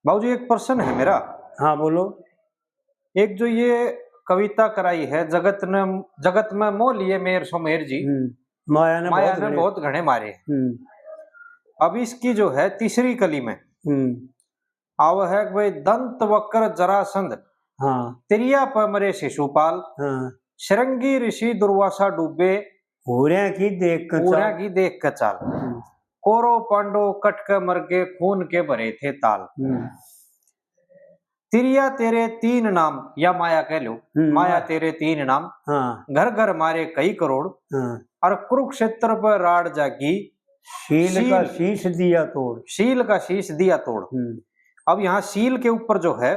बाबूजी एक प्रश्न है मेरा। हाँ बोलो। एक जो ये कविता कराई है, जगत में मोह लिए मेर सो मेर जी, माया ने बहुत घने मारे। अब इसकी जो है तीसरी कली में आव है कि भाई दंत वक्र जरासंध, हाँ तिरिया पर मरे शिशुपाल, हाँ शृंगी ऋषि दुर्वासा डूबे, पूरे की देख कर चाल, कोरो पांडो कट के मर के खून के भरे थे ताल। तिरिया तेरे तीन नाम, या माया कह लो, माया तेरे तीन नाम, हाँ घर घर मारे कई करोड़, हाँ और कुरुक्षेत्र पर राड जागी, शील का शीश दिया तोड़, शील का शीश दिया तोड़। अब यहाँ शील के ऊपर जो है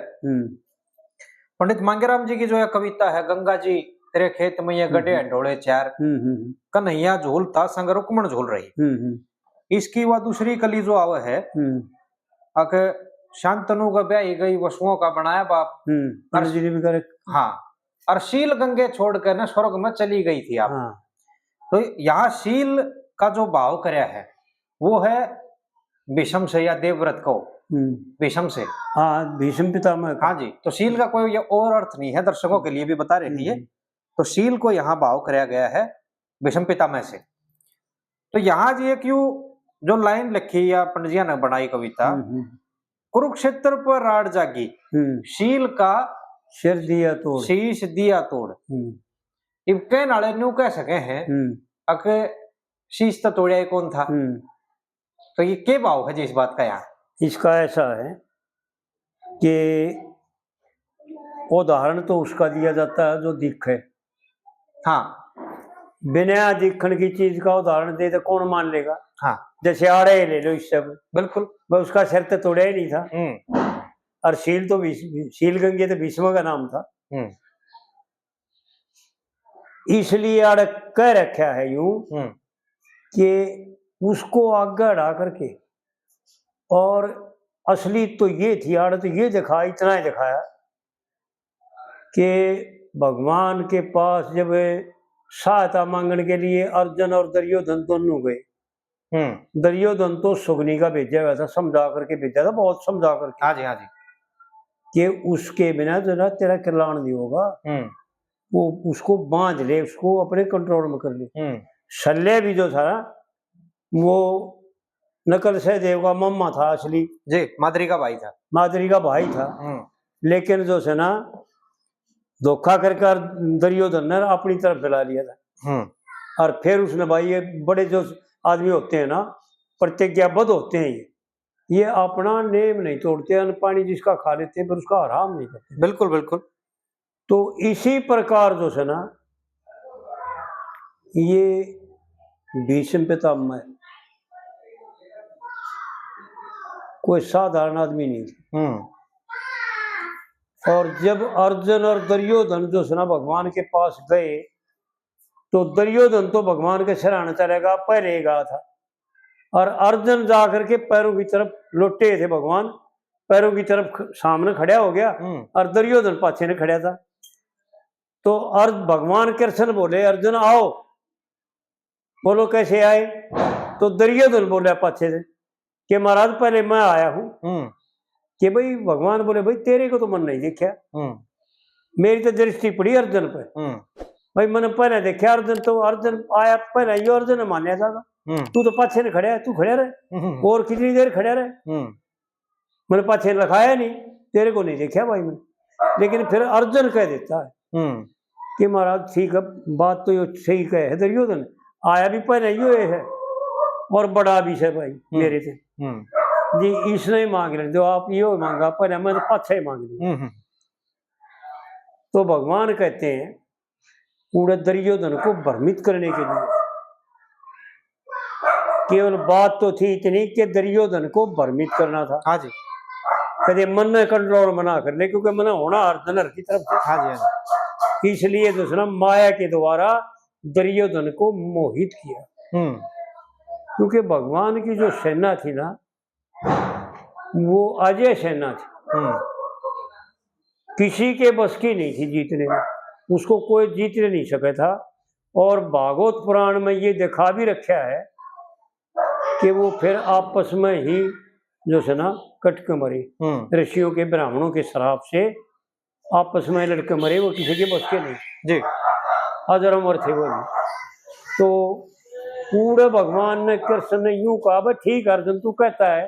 पंडित मांगेराम जी की जो है कविता है, गंगा जी तेरे खेत में ये गड्ढे ढोले चार, कन्हैया झोलता संग रुक्मण झोल रही। इसकी वह दूसरी कली जो आव है, अक शांतनु का ब्याही गई वसुओं का बनाया बाप, हाँ, और शील गंगे छोड़ कर न स्वर्ग में चली गई थी आप। तो यहाँ शील का जो भाव करया है वो है भीष्म से या देवव्रत को, भीष्म से, हाँ भीष्म पितामह। हाँ जी, तो शील का कोई और अर्थ नहीं है, दर्शकों के लिए भी बता रही है। तो शील को यहाँ भाव कराया गया है भीष्म पितामह से। तो यहाँ जी एक यू जो लाइन लिखी या पंडित जी ने बनाई कविता, कुरुक्षेत्र पर राड जागी, शील का सिर दिया तोड़, शीश दिया तोड़। इब कह नाले न्यू कह सके हैं अके शीश तो तोड़ा ही कौन था। तो ये क्या भाव है जी इस बात का? यहाँ इसका ऐसा है कि उदाहरण तो उसका दिया जाता है जो दिखे। हाँ, बिना दिखण की चीज का उदाहरण दे तो कौन मान लेगा। हाँ, जैसे आड़े ले लो इस सब, बिल्कुल, वह उसका सिर तो तोड़ा ही नहीं था। और शील तो शील गंगे तो भीष्म का नाम था। इसलिए आड़े कह रखा है यूं कि उसको आगे हटा करके, और असली तो ये थी, आड़े तो ये दिखा, इतना ही दिखाया कि भगवान के पास जब सहायता मांगने के लिए अर्जुन और दुर्योधन दोनों गए, दुर्योधन तो सुगनी का भेजा हुआ था, समझा करके भेजा था, बहुत समझा करके। हाँ जी, हाँ जी, कि उसके बिना जरा तेरा कल्याण नहीं होगा, वो उसको बांध ले, उसको अपने कंट्रोल में कर ले। शल्य भी जो था वो नकल से देव का मम्मा था, असली जी माद्री का भाई था, माद्री का भाई था। लेकिन जो है ना धोखा करके दुर्योधन ने अपनी तरफ फैला लिया था। और फिर उसने भाई, ये बड़े जो आदमी होते हैं ना, प्रतिज्ञाबद्ध होते हैं, ये अपना नेम नहीं तोड़ते, अन्न पानी जिसका खा लेते हैं पर उसका आराम नहीं करते। बिल्कुल बिल्कुल। तो इसी प्रकार जो है ना ये भीष्म पितामह कोई साधारण आदमी नहीं थे। और जब अर्जुन और दुर्योधन जो है ना भगवान के पास गए, तो दुर्योधन तो भगवान के शरण चलेगा पहले गया था, और अर्जुन जाकर के पैरों की तरफ लौटे थे, भगवान पैरों की तरफ सामने खड़ा हो गया और दुर्योधन पाछे ने खड़ा था। तो भगवान कृष्ण बोले अर्जुन आओ, बोलो कैसे आए? तो दुर्योधन बोले पाछे से कि महाराज पहले मैं आया हूं। कि भाई भगवान बोले भाई तेरे को तो मन नहीं देखा, मेरी तो दृष्टि पड़ी अर्जुन पर, भाई मैंने पहले देखा अर्जुन, तो अर्जुन आया पहले, ये अर्जुन ने मान्या था, तू तो पाछे ने खड़ा है, तू खड़ा रहे और कितनी देर खड़ा रहे, मैंने पाछे रखाया नहीं, तेरे को नहीं देखा भाई मैं। लेकिन फिर अर्जुन कह देता है कि महाराज ठीक है, बात तो ये सही कहे है, दुर्योधन आया भी पहले ये है और बड़ा भी है भाई मेरे से जी, इसने मांग रहे, जो आप ये मांगा पहले मैं तो पाछे मांग ली। तो भगवान कहते हैं पूरे दुर्योधन को भ्रमित करने के लिए, केवल बात तो थी इतनी कि दुर्योधन को भ्रमित करना था। हाँ जी, कदे मन में कंट्रोल मना कर ले, क्योंकि मना होना अर्जुन की तरफ से। हाँ जी, हाँ जी। इसलिए दूसरा माया के द्वारा दुर्योधन को मोहित किया, क्योंकि भगवान की जो सेना थी ना वो अजय सेना थी, किसी के बस की नहीं थी जीतने में, उसको कोई जीत नहीं सका था। और भागवत पुराण में ये दिखा भी रखा है कि वो फिर आपस में ही जो है ना कट के मरे। ऋषियों के ब्राह्मणों के श्राप से आपस में लड़के मरे, वो किसी के बस के नहीं जी। अजर अमर थे वो भी। तो पूरे भगवान ने कृष्ण ने यूं कहा, भाई ठीक अर्जुन तू कहता है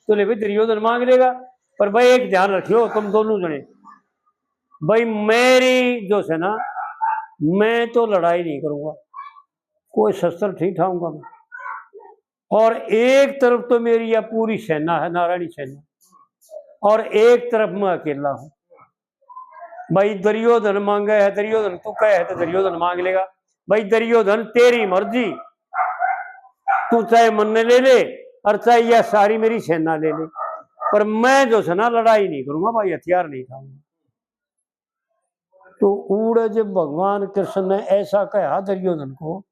तो ले भाई दुर्योधन मांग लेगा, पर भाई एक ध्यान रखियो तुम दोनों जने, भाई मेरी जो है ना मैं तो लड़ाई नहीं करूंगा, कोई शस्त्र नहीं उठाऊंगा मैं, और एक तरफ तो मेरी यह पूरी सेना है नारायणी सेना, और एक तरफ मैं अकेला हूं। भाई दुर्योधन मांगे है, दुर्योधन तू कहे है तो दुर्योधन मांग लेगा, भाई दुर्योधन तेरी मर्जी, तू चाहे मन ले ले और चाहे यह सारी मेरी सेना ले ले, पर मैं जो है ना लड़ाई नहीं करूंगा भाई, हथियार नहीं खाऊंगा। तो उड़ जब भगवान कृष्ण ने ऐसा कहा दुर्योधन को,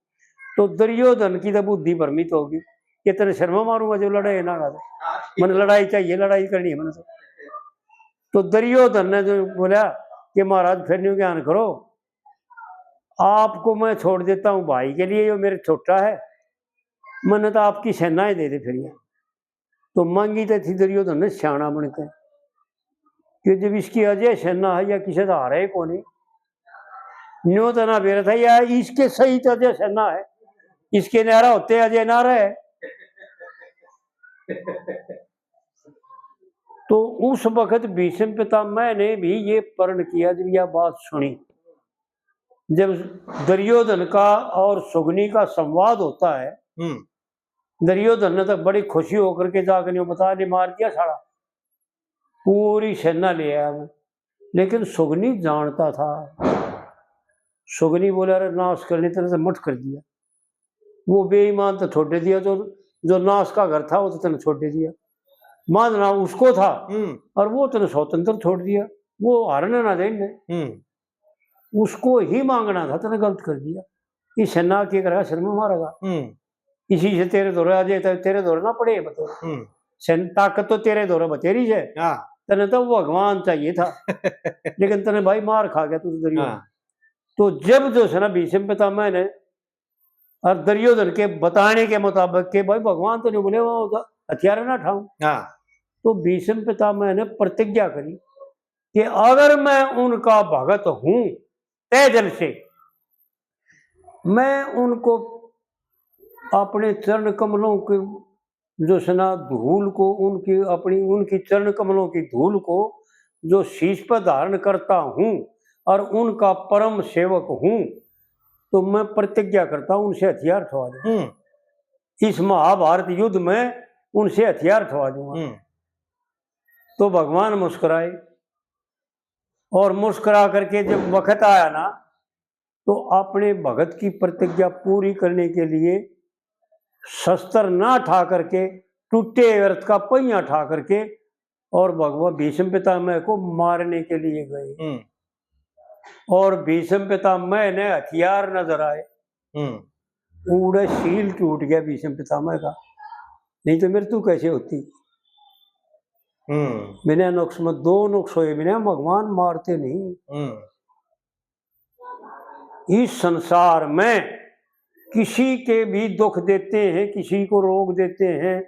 तो दुर्योधन की तो बुद्धि भ्रमित होगी कि तेरे शर्मा मारूंगा जो लड़ाई ना गा, मन लड़ाई चाहिए, लड़ाई करनी है मन से। तो दुर्योधन ने जो बोला कि महाराज फिर न्यू ज्ञान करो, आपको मैं छोड़ देता हूं भाई के लिए, जो मेरे छोटा है, मैंने तो आपकी सेनाएं दे दे फिर ये। तो मांगी तो थी दुर्योधन ने सियाणा बनकर कि जब इसकी अजय सेना है या किसी का हारे को नहीं, न्यू तो ना बेरा था या इसके सही तो अजय सेना है, इसके नारा होते अजय ना रहे। तो उस वक्त भीष्म पितामह ने भी ये प्रण किया, जब यह बात सुनी, जब दुर्योधन का और सुगनी का संवाद होता है, दुर्योधन ने तो बड़ी खुशी होकर के जाकर बता दे मार दिया सारा, पूरी सेना ले आया मैं। लेकिन सुगनी जानता था, सुगनी बोला अरे नाश करने तरह से मठ कर दिया, वो बेईमान तो छोड़ दिया, तो जो नाश का घर था वो तो तेने छोड़ दिया, मानना उसको था और वो तेने स्वतंत्र छोड़ दिया, वो हारने ना देने, उसको ही मांगना था, तेने गलत कर दिया। इस सेना के करेगा शर्मा मारेगा, इसी से तेरे दौरे आ जाए, तेरे दौरे ना पड़े बतो, ताकत तो तेरे दौरे बतेरी है, तेने तो भगवान चाहिए था लेकिन तेने भाई मार खा गया तू दुर्योधन। तो जब जो है ना भीष्म पितामह ने और दुर्योधन के बताने के मुताबिक के भाई भगवान तो नहीं बोले वो हथियार ना उठाऊं, तो भीष्म पितामह ने प्रतिज्ञा करी कि अगर मैं उनका भगत हूं तय दिल से, मैं उनको अपने चरण कमलों के जो सना धूल को, उनकी अपनी उनकी चरण कमलों की धूल को जो शीश पर धारण करता हूं और उनका परम सेवक हूं, तो मैं प्रतिज्ञा करता हूं उनसे हथियार उठवा दूंगा, इस महाभारत युद्ध में उनसे हथियार उठवा दूंगा। तो भगवान मुस्कुराए, और मुस्कुरा करके जब वक्त आया ना, तो अपने भगत की प्रतिज्ञा पूरी करने के लिए शस्त्र ना उठा करके, टूटे व्रत का पहिया उठा करके, और भगवान भीष्म पितामह को मारने के लिए गए। और भीष्म पितामह ने हथियार नजर आए, पूरा शील टूट गया भीष्म पितामह का, नहीं तो मृत्यु कैसे होती। बिना नुक्स में दो नुक्स हुए बिना भगवान मारते नहीं। इस संसार में किसी के भी दुख देते हैं, किसी को रोग देते हैं,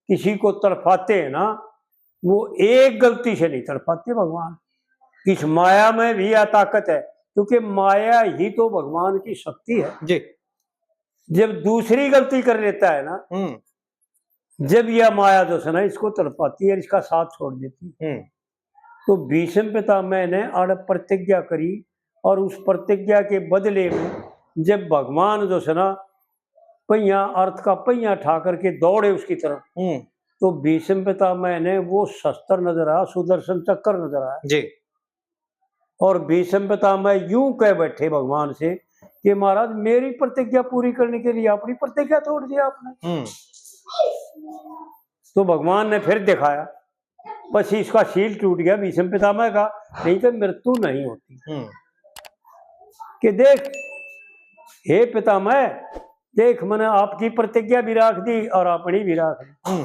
किसी को तड़पाते हैं ना, वो एक गलती से नहीं तड़पाते भगवान। इस माया में भी यह ताकत है, क्योंकि माया ही तो भगवान की शक्ति है जी। जब दूसरी गलती कर लेता है ना, जब यह माया जो है ना इसको तड़पाती है, इसका साथ छोड़ देती है। तो भीष्म पितामह ने अड़ प्रतिज्ञा करी, और उस प्रतिज्ञा के बदले में जब भगवान जो है ना पहिया अर्थ का पहिया ठा करके दौड़े उसकी तरफ, तो भीष्म पितामह ने वो शस्त्र नजर आया, सुदर्शन चक्र नजर आया जी। और भीष्म पितामह यूं कह बैठे भगवान से कि महाराज मेरी प्रतिज्ञा पूरी करने के लिए अपनी प्रतिज्ञा तोड़ दिया आपने। तो भगवान ने फिर दिखाया, बस इसका शील टूट गया भीष्म पितामह का, नहीं तो मृत्यु नहीं होती। कि देख हे पितामह, देख मैंने आपकी प्रतिज्ञा भी राख दी और अपनी भी राख दी।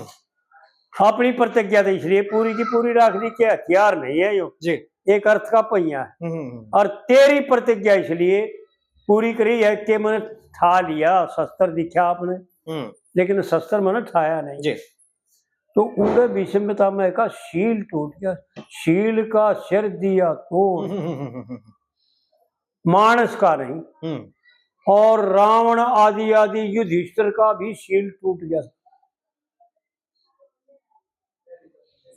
अपनी प्रतिज्ञा तो इसलिए पूरी की पूरी राख दी कि हथियार नहीं है यो जी, एक अर्थ का पहिया है। और तेरी प्रतिज्ञा इसलिए पूरी करी है कि मैंने ठा लिया, शस्त्र दिखा आपने, लेकिन शस्त्र मैंने ठाया नहीं जी। तो उन्हें भीष्म पितामह का शील टूट गया, शील का सिर दिया तोड़, मानस का नहीं। और रावण आदि आदि युधिष्ठिर का भी शील टूट गया।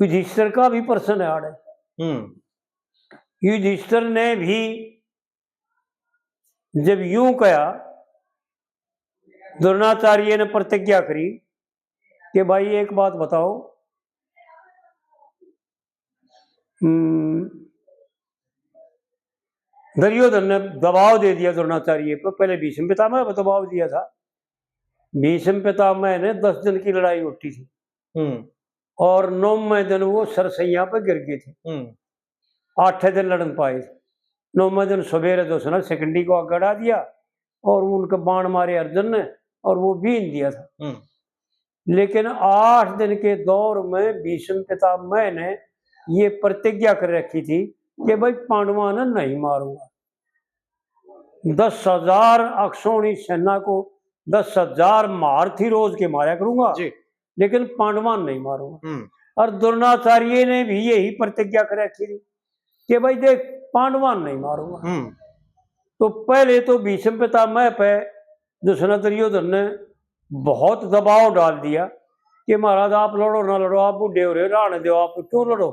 युधिष्ठिर का भी प्रश्न है आड़े। युधिष्ठिर ने भी जब यूं कहा, द्रोणाचार्य ने प्रतिज्ञा करी कि भाई एक बात बताओ, दुर्योधन ने दबाव दे दिया द्रोणाचार्य पर, पहले भीष्म पितामह पर दबाव दिया था। भीष्म पितामह ने 10 दिन की लड़ाई उठी थी और 9वें दिन वो सरसैया पर गिर गए थे। 8 दिन लड़न पाए थे। 9वें दिन सवेरे जो सुना सेकंडी को गड़ा दिया और उनके बाण मारे अर्जुन ने और वो बीन दिया था। लेकिन 8 दिन के दौर में भीष्म पितामह ने ये प्रतिज्ञा कर रखी थी कि भाई पांडवों ने नहीं मारूंगा। 10,000 अक्षौणी सेना को 10,000 महारथी रोज के मारा करूंगा जी। लेकिन पांडवान नहीं मारूंगा। और द्रोणाचार्य ने भी यही प्रतिज्ञा कर रखी थी कि भाई देख पांडवान नहीं मारूंगा। तो पहले तो भीष्म पितामह पे दुष्ण दुर्योधन ने बहुत दबाव डाल दिया कि महाराज आप लड़ो ना लड़ो, आप बूढ़े हो रहे, राण दो, आप क्यों लड़ो,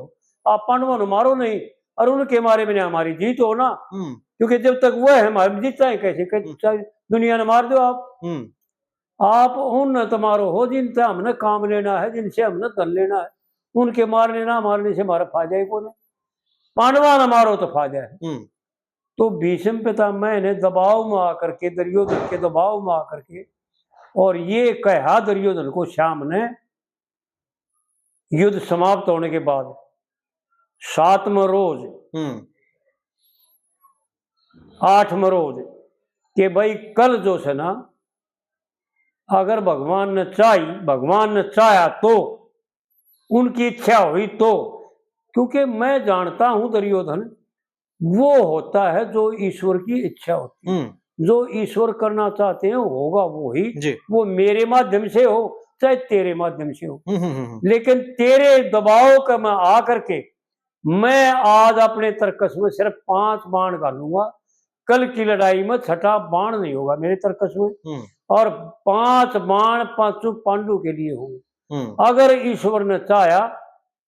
आप पांडवों ने मारो नहीं और उनके मारे बिना हमारी जीत हो ना। क्योंकि जब तक वह है हमारी जीतता है कैसे, दुनिया ने मार दो आप उन तुम्हारो हो जिनसे हमने काम लेना है, जिनसे हमने धन लेना है, उनके मारने ना मारने से हमारा फायदा ही कौन है, पांडवा न मारो तो फायदा है। तो भीष्म पितामह ने दबाव में आकर के, दुर्योधन के दबाव में आकर के और ये कहा दुर्योधन को शाम ने युद्ध समाप्त होने के बाद 7वें रोज 8वें रोज कि भाई कल जो है ना, अगर भगवान ने चाहा तो, उनकी इच्छा हुई तो, क्योंकि मैं जानता हूं दुर्योधन वो होता है जो ईश्वर की इच्छा होती है। जो ईश्वर करना चाहते हैं होगा वो ही, वो मेरे माध्यम से हो चाहे तेरे माध्यम से हो। लेकिन तेरे दबाव का मैं आकर के मैं आज अपने तर्कस में सिर्फ 5 बाण डालूंगा, कल की लड़ाई में 6ठा बाण नहीं होगा मेरे तर्कस में, और 5 बाण 5 पांडु के लिए होंगे। अगर ईश्वर ने चाहा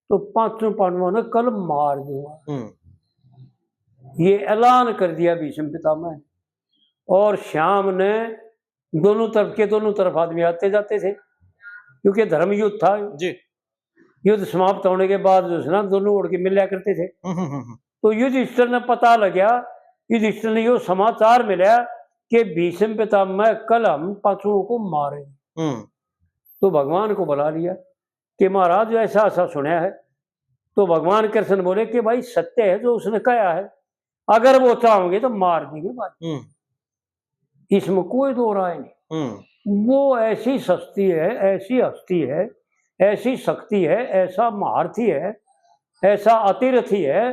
तो 5 पांडवों ने कल मार दूंगा। ये ऐलान कर दिया भीष्म पितामह। और शाम ने दोनों तरफ आदमी आते जाते थे, क्योंकि धर्म युद्ध था जी। युद्ध समाप्त होने के बाद जो है ना दोनों उड़ के मिला करते थे। तो युधिष्ठिर ने पता लगा, युधिष्ठिर ने यो समाचार मिला कि भीष्म पितामह कल हम 5 को मारे। तो भगवान को बुला लिया कि महाराज ऐसा ऐसा सुना है। तो भगवान कृष्ण बोले कि भाई सत्य है जो उसने कहा है, अगर वो चाहोगे तो मार देंगे भाई, इसमें कोई दो राय नहीं। वो ऐसी शक्ति है, ऐसी हस्ती है, ऐसी शक्ति है, ऐसा महारथी है, ऐसा अतिरथी है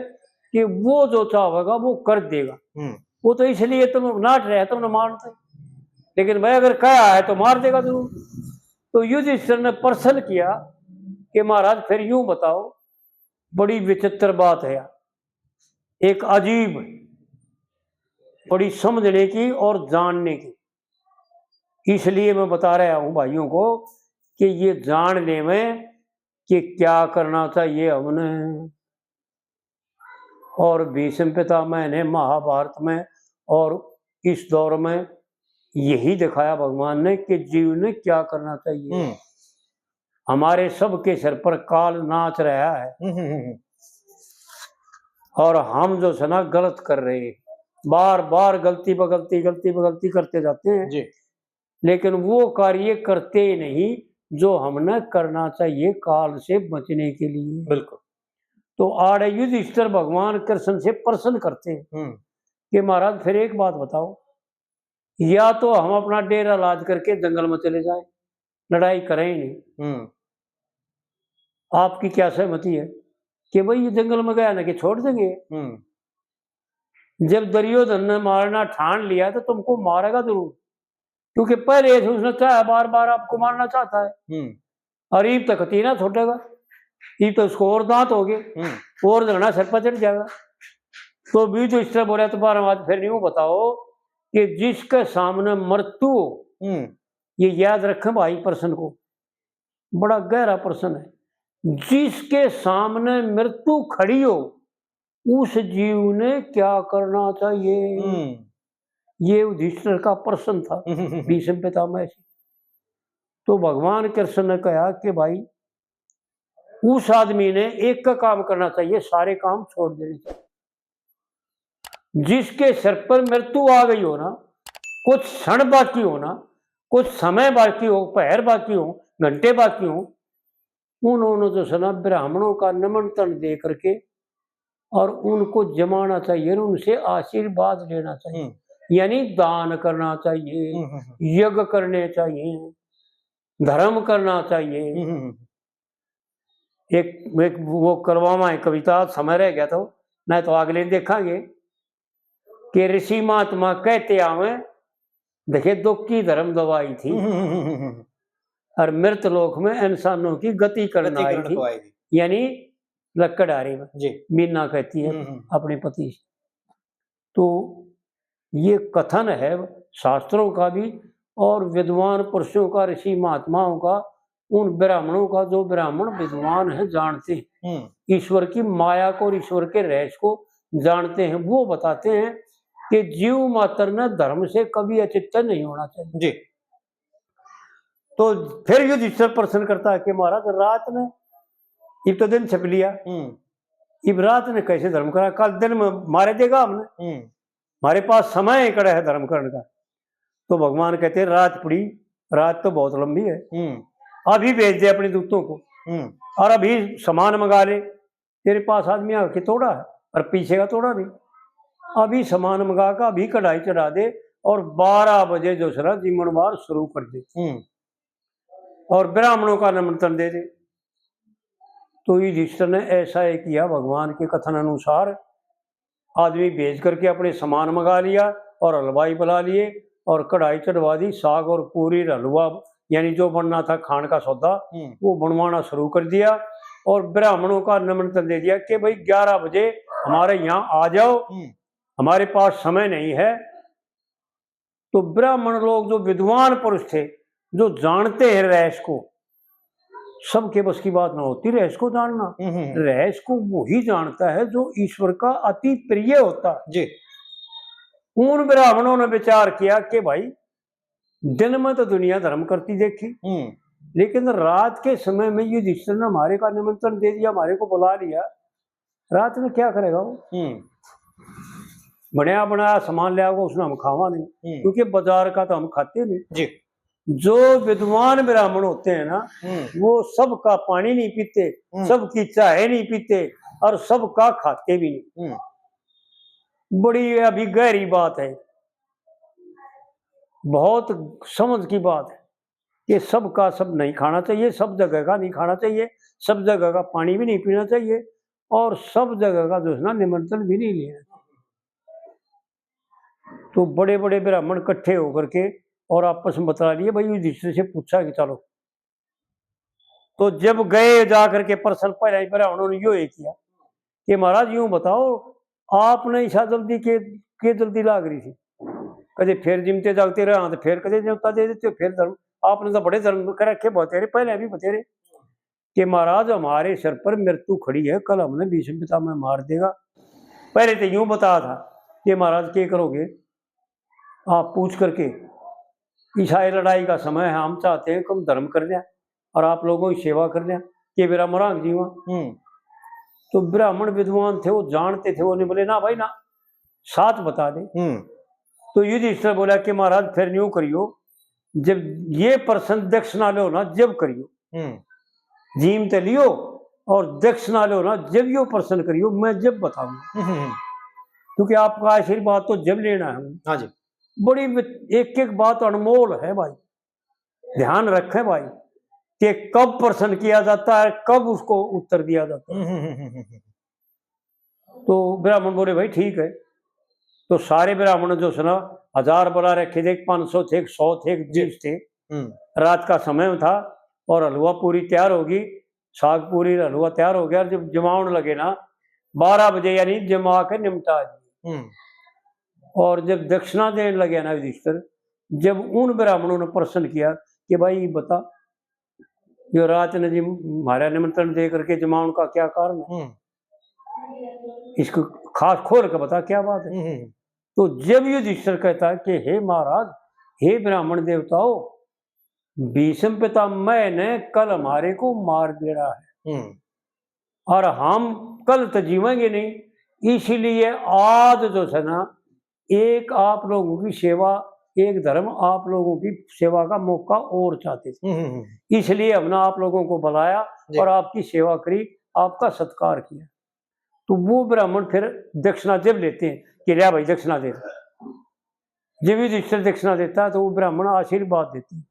कि वो जो चाहेगा वो कर देगा। वो तो इसलिए तुम नाट रहे, तुमने मानते, लेकिन मैं अगर कहा है तो मार देगा जरूर। तो युधिष्ठिर ने प्रश्न किया कि महाराज फिर यूं बताओ, बड़ी विचित्र बात है, एक अजीब, बड़ी समझने की और जानने की। इसलिए मैं बता रहा हूं भाइयों को कि ये जान ले में कि क्या करना चाहिए हमने। और भीष्म पितामह ने महाभारत में और इस दौर में यही दिखाया भगवान ने कि जीव ने क्या करना चाहिए। हमारे सबके सिर पर काल नाच रहा है और हम जो है ना गलत कर रहे हैं, बार बार गलती पर गलती करते जाते हैं जी। लेकिन वो कार्य करते ही नहीं जो हमने करना चाहिए काल से बचने के लिए। बिल्कुल। तो आड़े युधिष्ठिर भगवान कृष्ण से प्रश्न करते हैं कि महाराज फिर एक बात बताओ, या तो हम अपना डेरा लाद करके जंगल में चले जाएं, लड़ाई करें ही नहीं, आपकी क्या सहमति है कि भाई ये जंगल में गया ना कि छोड़ देंगे। जब दुर्योधन ने मारना ठान लिया तो तुमको मारेगा जरूर, क्योंकि पहले उसने चाहा, बार बार आपको मारना चाहता है। और ईब तक तीना छूटेगा, ईब तो उसको और दांत हो गए और झगड़ा सर पर चढ़ जाएगा। तो भी जो इस तरह बोला तो बार बात फिर यूं बताओ कि जिसके सामने मृत्यु हो, ये याद रखें भाई प्रश्न को, बड़ा गहरा प्रश्न है। जिसके सामने मृत्यु खड़ी हो उस जीव ने क्या करना चाहिए, ये युधिष्ठिर का प्रश्न था भीष्म पितामह से। तो भगवान कृष्ण ने कहा कि भाई उस आदमी ने एक का काम करना चाहिए, सारे काम छोड़ देने चाहिए। जिसके सिर पर मृत्यु आ गई हो ना, कुछ क्षण बाकी हो ना, कुछ समय बाकी हो, पहर बाकी हो, घंटे बाकी हो, उन्होंने जो सुना ब्राह्मणों का निमंत्रण दे करके और उनको जमाना चाहिए, उनसे आशीर्वाद लेना चाहिए, यानी दान करना चाहिए, यज्ञ करने चाहिए, धर्म करना चाहिए। एक वो करवामा है कविता, समय रह गया तो नहीं तो अगले देखांगे कि ऋषि महात्मा कहते आवे देखे दुख की धर्म दवाई थी और मृत लोक में इंसानों की गति करना आई थी, यानी लक्कड़हारी में मीना कहती है अपने पति से। तो ये कथन है शास्त्रों का भी और विद्वान पुरुषों का, ऋषि महात्माओं का, उन ब्राह्मणों का जो ब्राह्मण विद्वान है, जानते हैं ईश्वर की माया को और ईश्वर के रहस्य को जानते हैं, वो बताते हैं कि जीव मात्र ने धर्म से कभी अचित्त नहीं होना चाहिए जी। तो फिर युधिष्ठिर प्रश्न करता है कि महाराज रात ने इब तो दिन छप लिया, इब रात ने कैसे धर्म करा, कल दिन में मारे देगा हमने, हमारे पास समय कड़ा है धर्म करने का। तो भगवान कहते हैं रात पड़ी, रात तो बहुत लंबी है, अभी भेज दे अपने दूतों को और अभी सामान मंगा ले, तेरे पास आदमी आके तोड़ा है और पीछे का तोड़ा नहीं, अभी सामान मंगा का अभी कढ़ाई चढ़ा दे और 12 बजे जो सरा जीवनवार शुरू कर दे और ब्राह्मणों का निमंत्रण दे दे। तो युधिष्ठिर ने ऐसा ही किया, भगवान के कथन अनुसार आदमी भेज करके अपने सामान मंगा लिया और हलवाई बुला लिए और कढ़ाई चढ़वा दी, साग और पूरी हलवा यानी जो बनना था खान का सौदा वो बनवाना शुरू कर दिया और ब्राह्मणों का निमंत्रण दे दिया कि भाई 11 बजे हमारे यहाँ आ जाओ, हमारे पास समय नहीं है। तो ब्राह्मण लोग जो विद्वान पुरुष थे, जो जानते हैं रहस्य को, सबके बस की बात ना होती रहस्य को जानना, रहस्य को वही जानता है जो ईश्वर का अति प्रिय होता है जी। उन ब्राह्मणों ने विचार किया कि भाई दिन में तो दुनिया धर्म करती देखी, लेकिन रात के समय में युधिष्ठिर ने हमारे का निमंत्रण दे दिया, हमारे को बुला लिया, रात में क्या करेगा वो, बनाया बनाया सामान ले आओगे उसने हम खावा नहीं, क्योंकि बाजार का तो हम खाते नहीं जी। जो विद्वान ब्राह्मण होते हैं ना, वो सबका पानी नहीं पीते, सबकी चाय नहीं पीते और सबका खाते भी नहीं। बड़ी अभी गहरी बात है, बहुत समझ की बात है कि सबका सब नहीं खाना चाहिए, सब जगह का नहीं खाना चाहिए, सब जगह का पानी भी नहीं पीना चाहिए और सब जगह का जो है ना निमंत्रण भी नहीं लेना। तो बड़े बड़े ब्राह्मण इकट्ठे होकर के और आपस में बता लिए, भाई युधिष्ठिर से पूछा कि चलो। तो जब गए जाकर के प्रश्न पहले ब्राह्मणों ने यो किया कि महाराज यूं बताओ आपने ऐसा जल्दी के जल्दी लाग रही थी, कदे फिर जिमते जागते रहे तो फिर कदे न्योता दे देते हो, फिर धर्म आपने तो बड़े धर्म कर रखे बतेरे, पहले भी बतेरे कि महाराज हमारे सिर पर मृत्यु खड़ी है, कल हमने भीष्म पितामह मार देगा। पहले तो यूं बताया था कि महाराज क्या करोगे, आप पूछ करके ईसाई लड़ाई का समय है, हम चाहते हैं कि हम धर्म कर लें और आप लोगों की सेवा कर लें कि मेरा मरांग जीवा। तो ब्राह्मण विद्वान थे, वो जानते थे, वो नहीं बोले ना भाई ना, साथ बता दे। तो युधिष्ठिर बोला कि महाराज फिर यूं करियो, जब ये प्रश्न दक्षिणा लो ना जब करियो, जीम ते लियो और दक्षिणा लो ना जब यो प्रश्न करियो, मैं जब बताऊंगा, क्योंकि आपका आशीर्वाद तो जब लेना है। हाँ जी। बड़ी एक एक बात अनमोल है भाई, ध्यान रखें भाई कि कब प्रश्न किया जाता है, कब उसको उत्तर दिया जाता है। तो ब्राह्मण बोले भाई ठीक है। तो सारे ब्राह्मण जो सुना 1000 बुला रखे थे, 500 थे, 100 थे, 20 थे, रात का समय था और हलवा पूरी तैयार होगी, साग पूरी हलवा तैयार हो गया, और जब जमावन लगे ना 12 बजे यानी जमा के निमटा दिए। और जब दक्षिणा देने लगे ना युधिष्ठिर, जब उन ब्राह्मणों ने प्रश्न किया कि भाई बता, जो रात ने जी हमारा निमंत्रण दे करके जमावन का क्या कारण है, इसको खास खोल कर बता क्या बात है। तो जब युधिष्ठिर कहता है कि हे महाराज, हे ब्राह्मण देवताओं, भीष्म पितामह ने कल हमारे को मार दे रहा है और हम कल तो जीवेंगे नहीं, इसलिए आज जो है ना एक आप लोगों की सेवा, एक धर्म आप लोगों की सेवा का मौका और चाहते थे, इसलिए हमने आप लोगों को बुलाया और आपकी सेवा करी, आपका सत्कार किया। तो वो ब्राह्मण फिर दक्षिणा जब लेते हैं कि रे भाई दक्षिणा दे, जब युधिष्ठिर दक्षिणा देता है तो वो ब्राह्मण आशीर्वाद देते हैं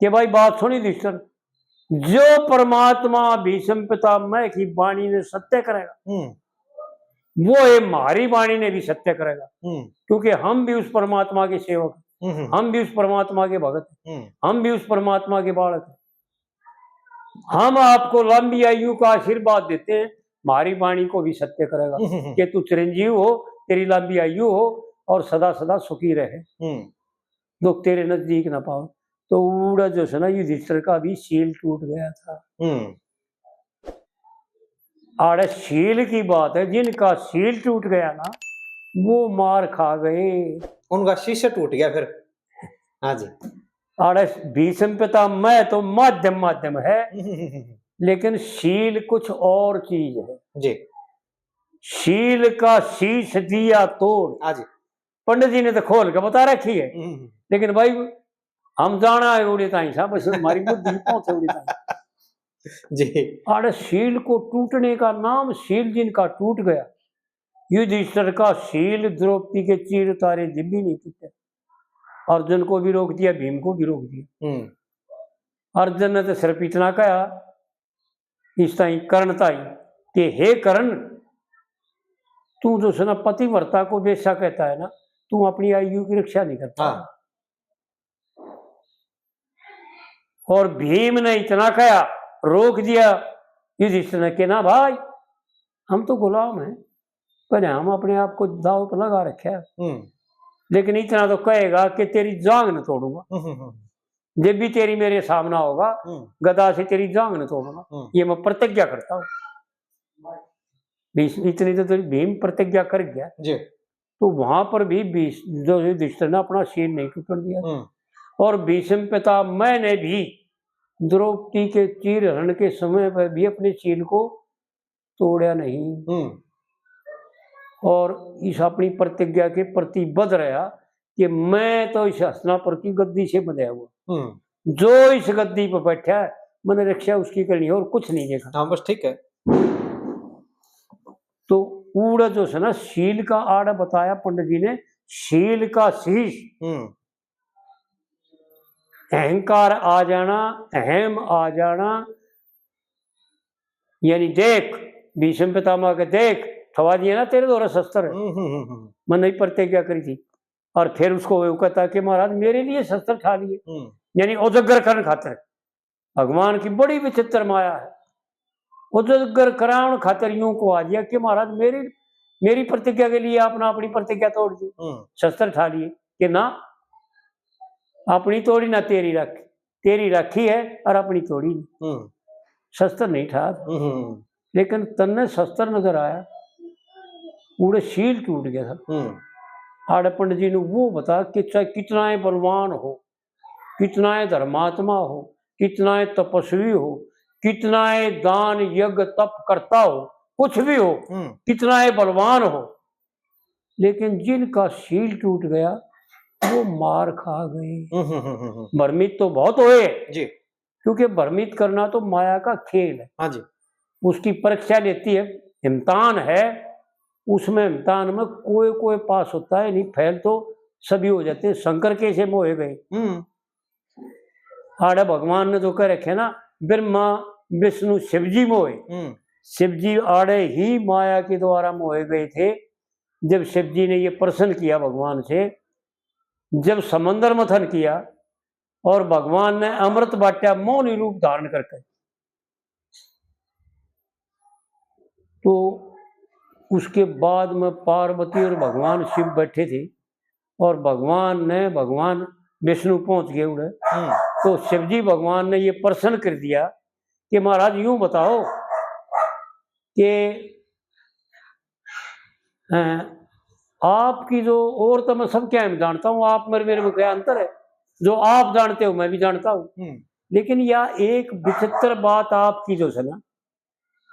कि भाई बात सुनी युधिष्ठिर, जो परमात्मा भीष्म पितामह की वाणी ने सत्य करेगा वो हमारी वाणी ने भी सत्य करेगा, क्योंकि हम भी उस परमात्मा के सेवक, हम भी उस परमात्मा के भगत, हम भी उस परमात्मा के बालक हैं। हम आपको लंबी आयु का आशीर्वाद देते हैं, हमारी वाणी को भी सत्य करेगा कि तू चिरंजीव हो, तेरी लंबी आयु हो और सदा सदा सुखी रहे, दुख तेरे नजदीक न पाओ। तो उड़ा जो है ना युधिष्ठिर का भी शील टूट गया था। आड़े शील की बात है, जिनका शील टूट गया ना वो मार खा गए, उनका शीशा टूट गया फिर। हाँ जी। आड़े भीष्म पितामह तो माध्यम माध्यम है, लेकिन शील कुछ और चीज है जी। शील का शीश दिया तोड़। हाँ जी। पंडित जी ने तो खोल के बता रखी है, लेकिन भाई हम जाना है उड़ी ताई साहब, बस हमारी बुद्धि पहुंचे उड़ी ताई जी। अरे शील को टूटने का नाम, शील जिनका टूट गया, युधिष्ठिर का शील द्रौपदी के चीर उतारे जब भी नहीं टूटे, अर्जुन को भी रोक दिया, भीम को भी रोक दिया। अर्जुन ने तो सिर्फ इतना कहा इस ताई कर्ण ताई कि हे कर्ण, तू जो सुना पतिव्रता को बेशा कहता है ना, तू अपनी आयु की रक्षा नहीं करता। और भीम ने इतना कहा, रोक दिया युधिष्ठिर ने कि ना भाई हम तो गुलाम हैं, पर हम अपने आप को दाव पर लगा रखे है, लेकिन इतना तो कहेगा कि तेरी जांग न तोड़ूंगा, जब भी तेरी मेरे सामना होगा गदा से तेरी जांग न तोड़ूंगा, ये मैं प्रतिज्ञा करता हूँ। इतनी तो भीम प्रतिज्ञा कर गया जी। तो वहां पर भी जो युधिष्ठिर ने अपना शील नहीं टूटने दिया, और भीष्म पितामह ने भी द्रौपदी के चीर हरण के समय पर भी अपने शील को तोड़ा नहीं, और इस अपनी प्रतिज्ञा के प्रतिबद्ध रहा कि मैं तो इस हस्तिनापुर की गद्दी से बंधा हुआ, जो इस गद्दी पर बैठा है मैंने रक्षा उसकी करनी है और कुछ नहीं देखा। हाँ बस ठीक है। तो ऊड़ा जो है ना शील का आड़ा बताया पंडित जी ने, शील का शीश, अहंकार आ जाना, अहम आ जाना, यानी देख भीष्म पितामह के देख ठवा दिए ना तेरे द्वारा शस्त्र है, मैंने प्रतिज्ञा करी थी, और फिर उसको वो कहता कि महाराज मेरे लिए शस्त्र खा लिए, यानी उजागर करने खातिर भगवान की बड़ी विचित्र माया है, उजागर कराउन खातिर यूं को आ दिया कि महाराज मेरी प्रतिज्ञा के लिए आपने अपनी प्रतिज्ञा तोड़ दी, शस्त्र खा लिए कि ना अपनी तोड़ी ना तेरी रखी है और अपनी तोड़ी नहीं, शस्त्र नहीं था। लेकिन तन्ने शस्त्र नजर आया, पूरे शील टूट गया था। आड़े पंडित जी ने वो बता कि चाहे कितना बलवान हो, कितना धर्मात्मा हो, कितना तपस्वी हो, कितना दान यज्ञ तप करता हो, कुछ भी हो, कितना बलवान हो, लेकिन जिनका शील टूट गया वो मार खा गए। भ्रमित तो बहुत हुए जी, क्योंकि भ्रमित करना तो माया का खेल है। हाँ जी। उसकी परीक्षा लेती है, इम्तिहान है, उसमें इम्तिहान में कोई पास होता है नहीं, फेल तो सभी हो जाते हैं। शंकर कैसे मोहे गए, आड़े भगवान ने जो कह रखे ना, ब्रह्मा विष्णु शिवजी मोहे, शिवजी आड़े ही माया के द्वारा मोहे गए थे। जब शिवजी ने ये प्रश्न किया भगवान से, जब समंदर मंथन किया और भगवान ने अमृत बांटा मौनी रूप धारण करके। तो उसके बाद में पार्वती और भगवान शिव बैठे थे और भगवान विष्णु पहुंच गए उड़े। तो शिवजी भगवान ने ये प्रश्न कर दिया कि महाराज यूं बताओ कि आपकी जो, और तो मैं सब क्या जानता हूँ, आप मेरे में क्या अंतर है, जो आप जानते हो मैं भी जानता हूँ, लेकिन यह एक विचित्र बात आपकी जो है ना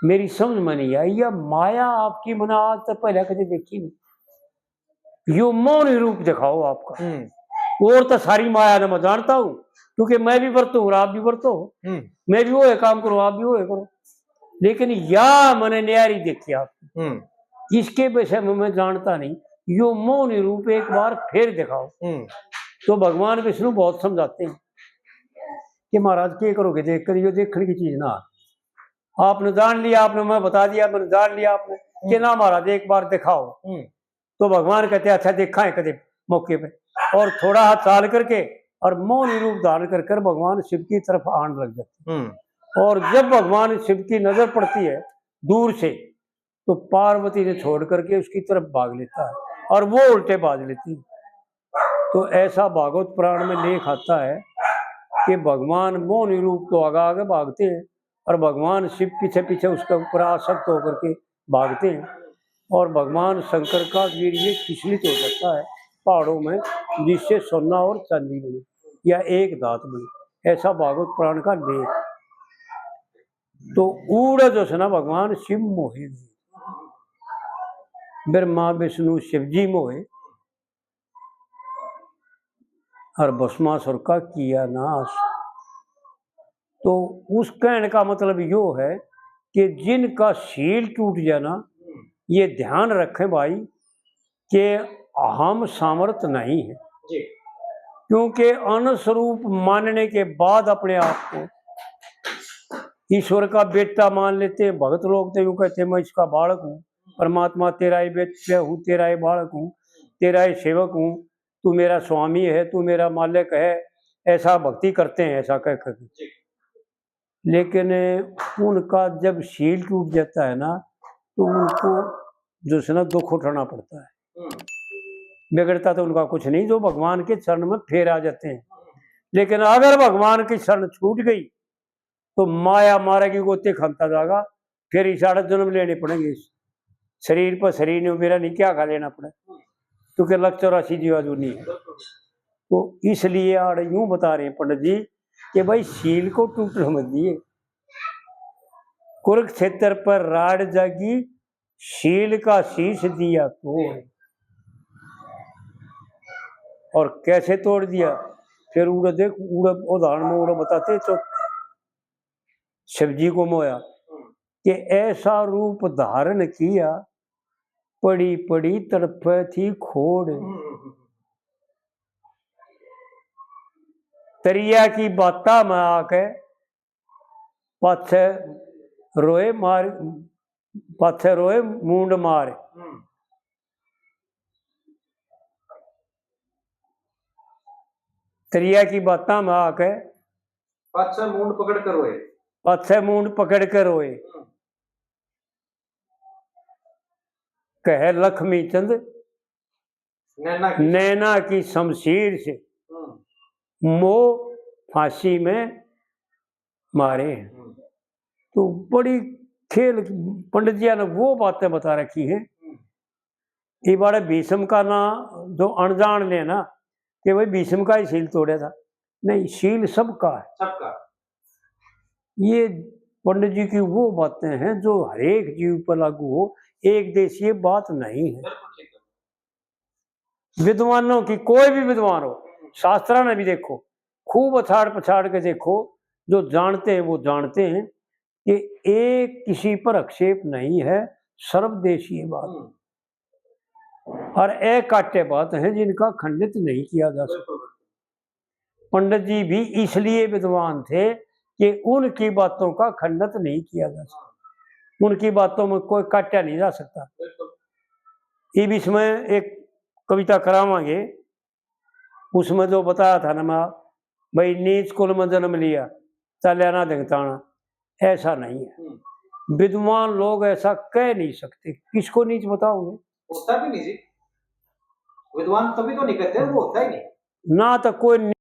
मेरी समझ में नहीं आई, यह माया आपकी मैंने आज तक पहले कभी देखी नहीं। यो मौन रूप दिखाओ आपका, और तो सारी माया ने मैं जानता हूँ, क्योंकि मैं भी बरतू हूँ आप भी बरतो हो, मैं भी वो है काम करो आप भी वो है करो, लेकिन या मैंने न्यारी देखी आपकी, इसके विषय में मैं जानता नहीं, यो मौन रूप एक बार फिर दिखाओ। तो भगवान विष्णु बहुत समझाते हैं कि महाराज क्या करोगे देख कर, यो देखने की चीज ना, आपने जान लिया, आपने मैं बता दिया, मैंने जान लिया आपने कि ना महाराज एक बार दिखाओ। तो भगवान कहते अच्छा देखा है कदे मौके पे, और थोड़ा हाथ चाल करके और मौन रूप धारण कर कर भगवान शिव की तरफ आने लग जाते। और जब भगवान शिव की नजर पड़ती है दूर से तो पार्वती ने छोड़ करके उसकी तरफ भाग लेता है और वो उल्टे भाग लेती है। तो ऐसा भागवत पुराण में लेख आता है कि भगवान मौन रूप तो आगे आगे भागते हैं और भगवान शिव पीछे पीछे उसके ऊपर आसक्त होकर के भागते हैं, और भगवान शंकर का वीर्य विचलित हो जाता है पहाड़ों में, जिससे सोना और चांदी बनी या एक धात बनी, ऐसा भागवत पुराण का लेख। तो ऊड़ जो है ना भगवान शिव मोहे, ब्रह्मा विष्णु शिवजी मोहे और भस्मासुर का किया नाश। तो उस कहने का मतलब यो है कि जिनका शील टूट जाना, ये ध्यान रखें भाई कि हम सामर्थ्य नहीं है, क्योंकि अनुस्वरूप मानने के बाद अपने आप को ईश्वर का बेटा मान लेते हैं। भगत लोग तो यूं कहते हैं मैं इसका बालक हूँ, परमात्मा तेरा ही बेटा हूँ, तेरा ही बालक हूँ, तेरा ही सेवक हूँ, तू मेरा स्वामी है, तू मेरा मालिक है, ऐसा भक्ति करते हैं ऐसा कह कर। लेकिन उनका जब शील टूट जाता है ना तो उनको जो है ना दुख उठाना पड़ता है। बिगड़ता तो उनका कुछ नहीं, जो भगवान के चरण में फिर आ जाते हैं। लेकिन अगर भगवान की शरण छूट गई तो माया मारेगी, गोते खाता जाएगा, फिर इशारा जन्म लेने पड़ेंगे शरीर पर, शरीर ने मेरा नहीं क्या खा लेना पड़े, क्योंकि लग 84 जीवा दूनी है। तो इसलिए आड़ यूं बता रहे हैं पंडित जी कि भाई शील को टूटने मत दिए। कुरुक्षेत्र पर राड जागी, शील का शीश दिया तोड़, और कैसे तोड़ दिया फिर उड़ देख, उड़ उदाहरण में उड़ बताते तो शिवजी को मोया कि ऐसा रूप धारण किया, पड़ी पड़ी तड़प थी खोड़, तरिया की बाता में आके पाछे रोए मार, पाछे रोए मूंड मार। तरिया की बाता में आके पाछे मूंड पकड़ कर रोए, पाछे मूंड पकड़ कर रोए, कहे लक्ष्मी चंद नैना की शमशीर से मोह फांसी में मारे। तो बड़ी खेल पंडित जी ने वो बातें बता रखी है। ये बड़े भीष्म का ना जो अनजान लेना कि भाई भीष्म का ही शील तोड़ा था, नहीं, शील सबका है, सबका। ये पंडित जी की वो बातें हैं जो हरेक जीव पर लागू हो, एक देशीय बात नहीं है। विद्वानों की, कोई भी विद्वान हो, शास्त्रा ने भी देखो, खूब अछाड़ पछाड़ के देखो, जो जानते हैं वो जानते हैं कि एक किसी पर आक्षेप नहीं है, सर्वदेशीय बात और एक काटे बात है जिनका खंडित नहीं किया जा सकता। पंडित जी भी इसलिए विद्वान थे कि उनकी बातों का खंडित नहीं किया जा सकता, उनकी बातों में कोई काटा नहीं जा सकता। ये बीच में एक कविता करावांगे, उसमें जो बताया था ना मैं भाई नीच कुल में जन्म लिया चलिया ना दिखताना, ऐसा नहीं है। विद्वान लोग ऐसा कह नहीं सकते। किसको नीच बताओगे? होता भी नहीं जी, विद्वान तभी तो नहीं कहते, वो होता ही नहीं ना तो कोई